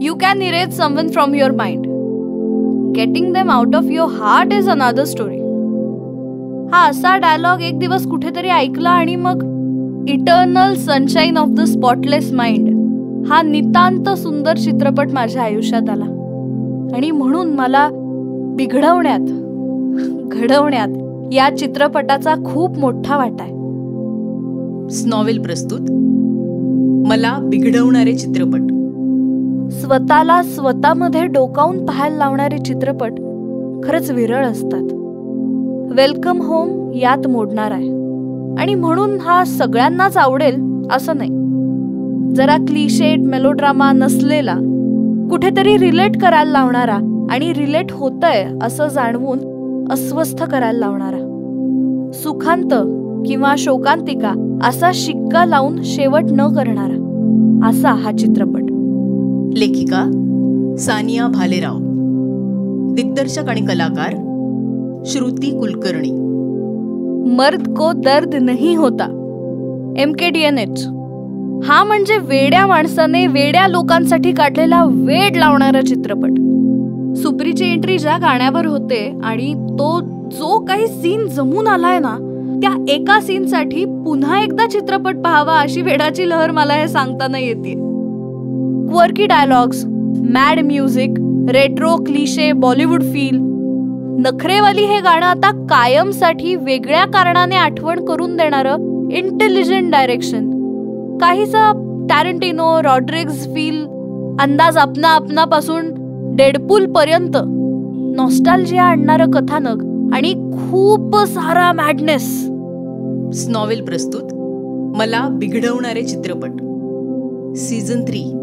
You can erase someone from your mind. Getting them out of your heart is another story. हा असा dialogue एक दिवस कुठेतरी ऐकला आणि मग eternal sunshine of the spotless mind हा नितांत सुंदर चित्रपट माझ्या आयुष्यात आला. आणि म्हणून मला बिघडवण्यात घडवण्यात या चित्रपटाचा खूप मोठा वाटा आहे. स्नॉवेल प्रस्तुत मला बिघडवणारे चित्रपट. स्वतःला स्वतःमध्ये डोकावून पाहायला लावणारे चित्रपट खरंच विरळ असतात. वेलकम होम यात मोडणार आहे. आणि म्हणून हा सगळ्यांनाच आवडेल असं नाही. जरा क्लिशेड मेलोड्रामा नसलेला, कुठेतरी रिलेट करायला लावणारा आणि रिलेट होतंय असं जाणवून अस्वस्थ करायला लावणारा, सुखांत किंवा शोकांतिका असा शिक्का लावून शेवट न करणारा असा हा चित्रपट. लेखिका सानिया भालेराव, दिग्दर्शक आणि कलाकार श्रुती कुलकर्णी. मर्द को दर्द नहीं होता, MKDNH. हा म्हणजे वेड्या माणसाने वेड्या लोकांसाठी काढलेला वेड लावणारा चित्रपट. सुप्रीची एंट्री ज्या गाण्यावर होते आणि तो जो काही सीन जमून आलाय ना, त्या एका सीन साठी पुन्हा एकदा चित्रपट पाहावा अशी वेडाची लहर मला हे सांगताना येते. Quirky dialogues, mad music, retro cliche Bollywood feel. Nakhrewali हे गाणं आता कायमसाठी वेगळ्या कारणाने आठवण करून देणारं इंटेलिजंट डायरेक्शन. काहीसा टॅरंटिनो, रॉड्रिग्ज फील, अंदाज अपना पासून डेडपूल पर्यंत नॉस्टॅल्जिया आणणारं कथानक आणि खूप सारा मॅडनेस. स्नॉवेल प्रस्तुत मला बिघडवणारे चित्रपट सीझन 3.